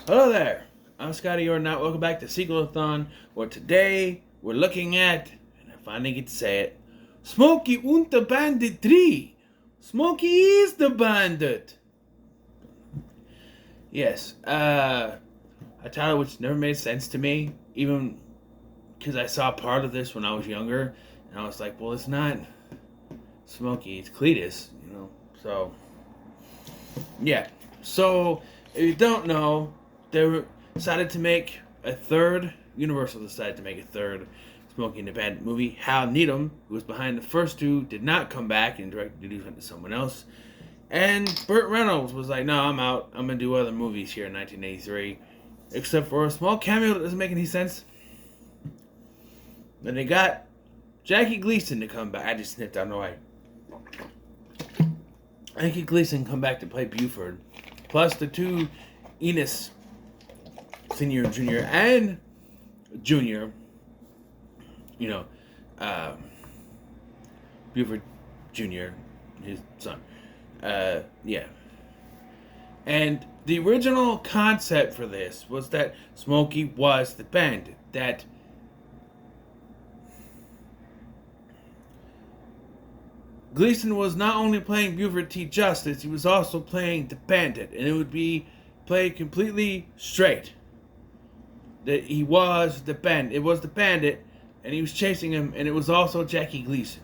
Hello there, I'm Scotty or not. Welcome back to Sequel-A-Thon, where today we're looking at, and I finally get to say it, Smokey und the Bandit 3. Smokey is the bandit. Yes, a title which never made sense to me, even because I saw part of this when I was younger, and I was like, well, it's not Smokey, it's Cletus, so, yeah. So, if you don't know, decided to make a third. Universal decided to make a third Smokey and the Bandit movie. Hal Needham, who was behind the first two, did not come back and directed the duties went to someone else. And Burt Reynolds was like, "No, I'm out. I'm gonna do other movies here in 1983." Except for a small cameo that doesn't make any sense. Then they got Jackie Gleason to come back. I just sniffed out the way. Jackie Gleason come back to play Buford, plus the two Enos, Senior, Junior, and Junior. Buford Junior, his son. Yeah. And the original concept for this was that Smokey was the bandit. That Gleason was not only playing Buford T. Justice, he was also playing the bandit. And it would be played completely straight. That he was the bandit. It was the bandit, and he was chasing him, and it was also Jackie Gleason.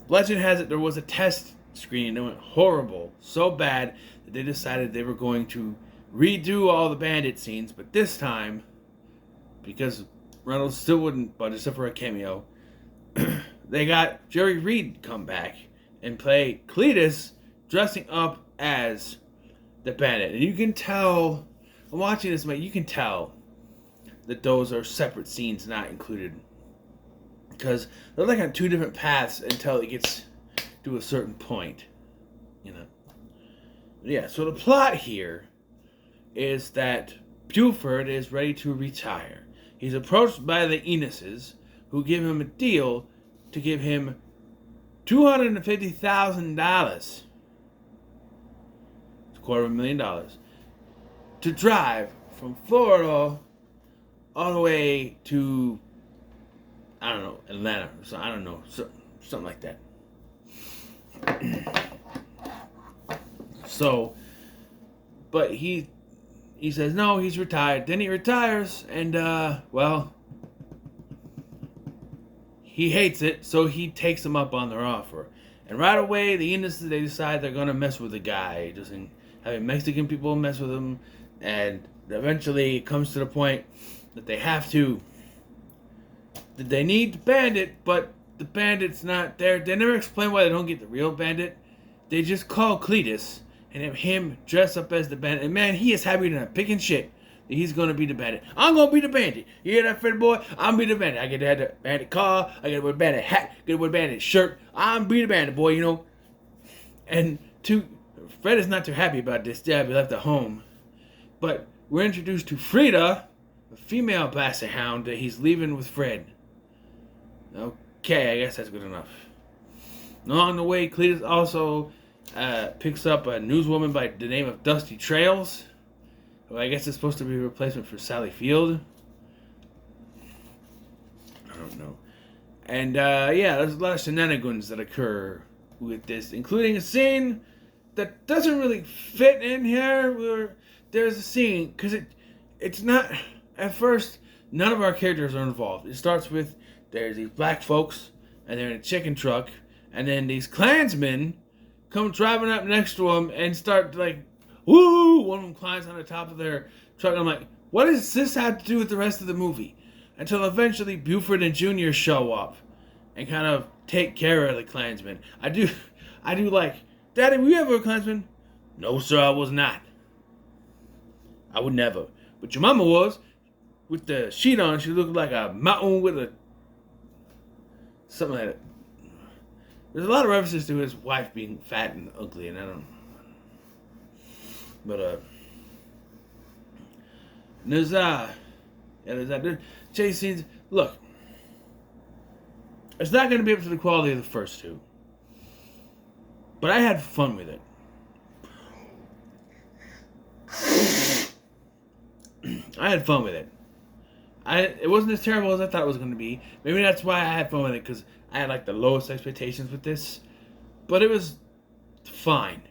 Legend has it there was a test screening that went horrible, so bad that they decided they were going to redo all the bandit scenes, but this time, because Reynolds still wouldn't budge except for a cameo, they got Jerry Reed come back and play Cletus dressing up as the bandit. And you can tell, I'm watching this, mate, you can tell that those are separate scenes not included. Because they're like on two different paths until it gets to a certain point. Yeah, so the plot here is that Buford is ready to retire. He's approached by the Enoses, who give him a deal to give him $250,000. It's $250,000 to drive from Florida all the way to, I don't know, Atlanta. So I don't know, something like that. So, but he says no, he's retired. Then he retires, and he hates it, so he takes them up on their offer. And right away, the Indians, they decide they're gonna mess with the guy, just having Mexican people mess with him, and eventually it comes to the point that they have to. That they need the bandit, but the bandit's not there. They never explain why they don't get the real bandit. They just call Cletus and have him dress up as the bandit. And man, he is happy to picking shit that he's gonna be the bandit. I'm gonna be the bandit. You hear that, Fred boy? I'm be the bandit. I get to have the bandit car. I get to wear a bandit hat. Get to wear a bandit shirt. I'm be the bandit, boy. And Fred is not too happy about this. Yeah, he left at home. But we're introduced to Frida, a female basset hound that he's leaving with Fred. Okay, I guess that's good enough. Along the way, Cletus also picks up a newswoman by the name of Dusty Trails, who I guess is supposed to be a replacement for Sally Field. I don't know. And there's a lot of shenanigans that occur with this, including a scene that doesn't really fit in here. Where there's a scene, because it's not, at first, none of our characters are involved. It starts with, there's these black folks, and they're in a chicken truck, and then these Klansmen come driving up next to them and start like, woo! One of them climbs on the top of their truck, and I'm like, what does this have to do with the rest of the movie? Until eventually Buford and Junior show up and kind of take care of the Klansmen. I do like, Daddy, were you ever a Klansman? No, sir, I was not. I would never. But your mama was. With the sheet on, she looked like a mountain with a something like that. There's a lot of references to his wife being fat and ugly, and I don't. But there's that chase scenes. Look, it's not going to be up to the quality of the first two, but I had fun with it. I had fun with it. It wasn't as terrible as I thought it was going to be. Maybe that's why I had fun with it, because I had like the lowest expectations with this. But it was fine.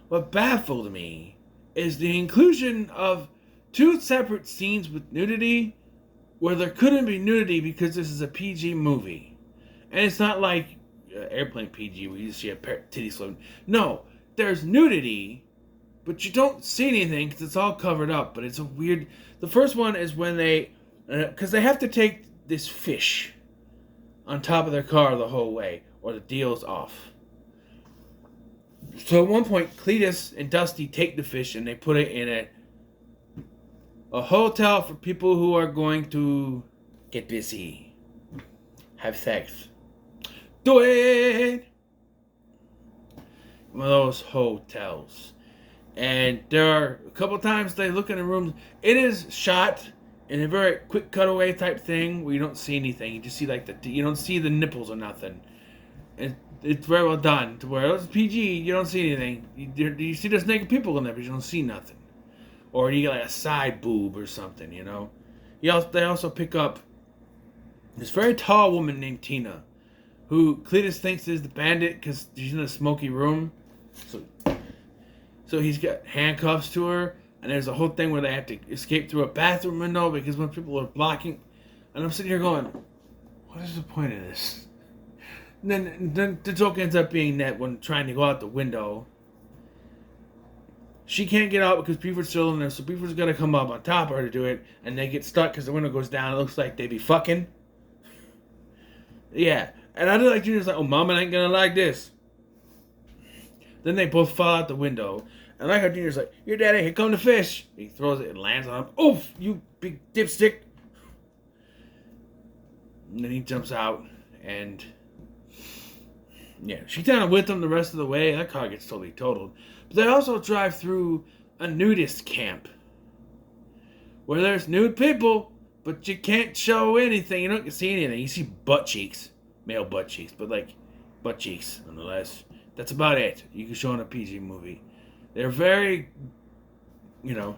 What baffled me is the inclusion of two separate scenes with nudity where there couldn't be nudity because this is a PG movie. And it's not like Airplane PG where you just see a pair of titties floating. No, there's nudity, but you don't see anything because it's all covered up. But it's a weird... The first one is when they... Because they have to take this fish on top of their car the whole way, or the deal's off. So at one point, Cletus and Dusty take the fish and they put it in a hotel for people who are going to get busy, have sex. Do it! One of those hotels. And there are a couple times they look in the rooms. It is shot in a very quick cutaway type thing where you don't see anything. You just see like you don't see the nipples or nothing. It's very well done to where it's PG. You don't see anything. You see there's naked people in there, but you don't see nothing. Or you get like a side boob or something, you know. They also pick up this very tall woman named Tina, who Cletus thinks is the bandit because she's in a smoky room. So he's got handcuffs to her, and there's a whole thing where they have to escape through a bathroom window because when people are blocking. And I'm sitting here going, what is the point of this? And then the joke ends up being that when trying to go out the window, she can't get out because Buford's still in there, so Buford's got to come up on top of her to do it, and they get stuck because the window goes down. It looks like they be fucking. Yeah, and I do like Junior's like, oh, mama ain't gonna like this. Then they both fall out the window, and like how Junior's like, your daddy, here come the fish. He throws it and lands on him. Oof, you big dipstick. And then he jumps out, and yeah, she's down with him the rest of the way. That car gets totally totaled. But they also drive through a nudist camp where there's nude people, but you can't show anything. You don't see anything. You see butt cheeks, male butt cheeks, but like butt cheeks nonetheless. That's about it. You can show in a PG movie. They're very, they're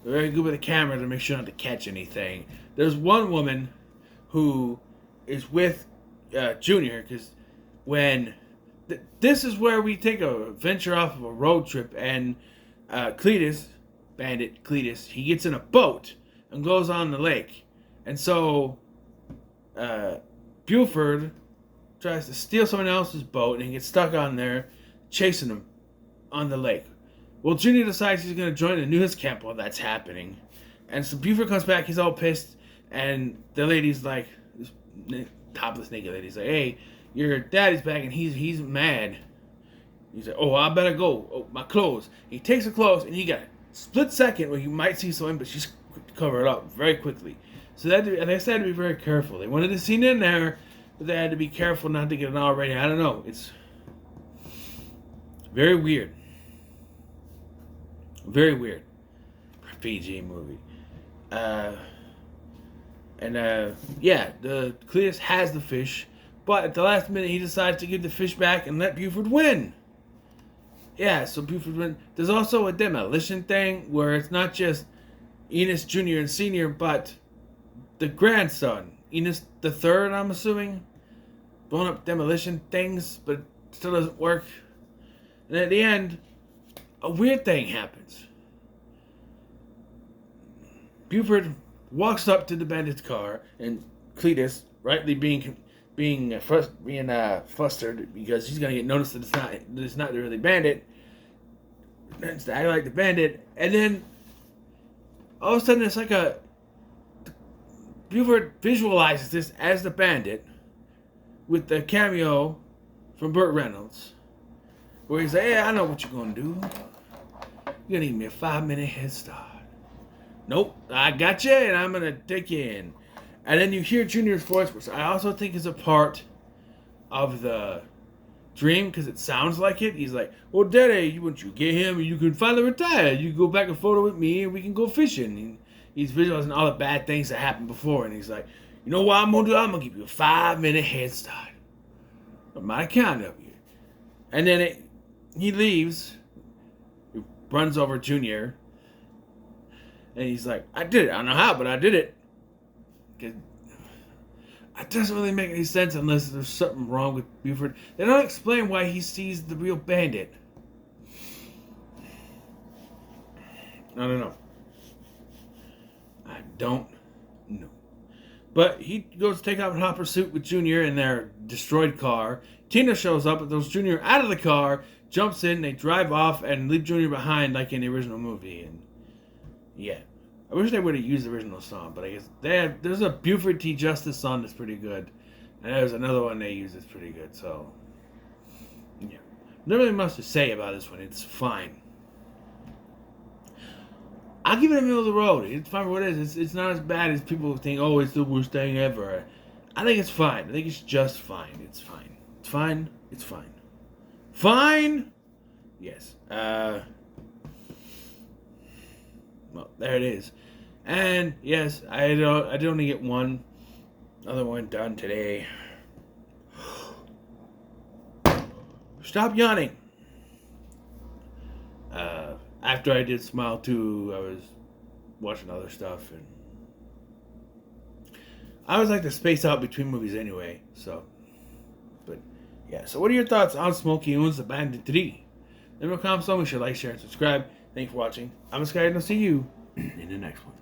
very good with the camera to make sure not to catch anything. There's one woman who is with Junior, because when this is where we take a venture off of a road trip, and Bandit Cletus, he gets in a boat and goes on the lake, and so Buford tries to steal someone else's boat and he gets stuck on there chasing him on the lake. Well, Junior decides he's going to join the nudist camp while that's happening, and so Buford comes back, he's all pissed. And the lady's like, this topless naked lady's like, hey, your daddy's back and he's mad. He's like, oh, I better go. Oh, my clothes. He takes the clothes and he got a split second where you might see someone, but she's quick to cover it up very quickly. So they had to be very careful. They wanted the scene in there, but they had to be careful not to get an R rating. I don't know. It's very weird. Very weird. PG movie. The Cletus has the fish, but at the last minute he decides to give the fish back and let Buford win. Yeah, so Buford wins. There's also a demolition thing where it's not just Enos Jr. and Sr., but the grandson, Enos the Third, I'm assuming, blowing up demolition things, but it still doesn't work. And at the end, a weird thing happens. Buford walks up to the bandit's car, and Cletus, rightly being flustered because he's gonna get noticed that it's not really Bandit. It's to act like the bandit, and then all of a sudden it's like Buford visualizes this as the bandit with the cameo from Burt Reynolds, where he's like, "Hey, I know what you're gonna do. You're gonna give me a 5-minute head start. Nope, I got you, and I'm gonna take you in." And then you hear Junior's voice, which I also think is a part of the dream because it sounds like it. He's like, "Well, Daddy, once you get him, you can finally retire. You can go back and photo with me, and we can go fishing." And he's visualizing all the bad things that happened before, and he's like, "You know what I'm gonna do? I'm gonna give you a 5-minute head start. On my account of you." And then he leaves. He runs over Junior. And he's like, I did it. I don't know how, but I did it. It doesn't really make any sense unless there's something wrong with Buford. They don't explain why he sees the real Bandit. I don't know. I don't know. But he goes to take out a hot pursuit with Junior in their destroyed car. Tina shows up and throws Junior out of the car, jumps in, they drive off and leave Junior behind like in the original movie. And yeah. I wish they would have used the original song, but I guess there's a Buford T. Justice song that's pretty good. And there's another one they use that's pretty good, so yeah. Not really much to say about this one. It's fine. I'll give it a middle of the road. It's fine for what it is. It's not as bad as people think, oh, it's the worst thing ever. I think it's fine. I think it's just fine. It's fine. It's fine. It's fine. Fine? Yes. Well, there it is. And yes, I did only get one other one done today. Stop yawning. After I did Smile 2, I was watching other stuff, and I always like to space out between movies anyway, so. But yeah, so what are your thoughts on Smokey and the Bandit 3? Leave a comment below. Make sure to like, share, and subscribe. Thanks for watching. I'm Sky, and I'll see you in the next one.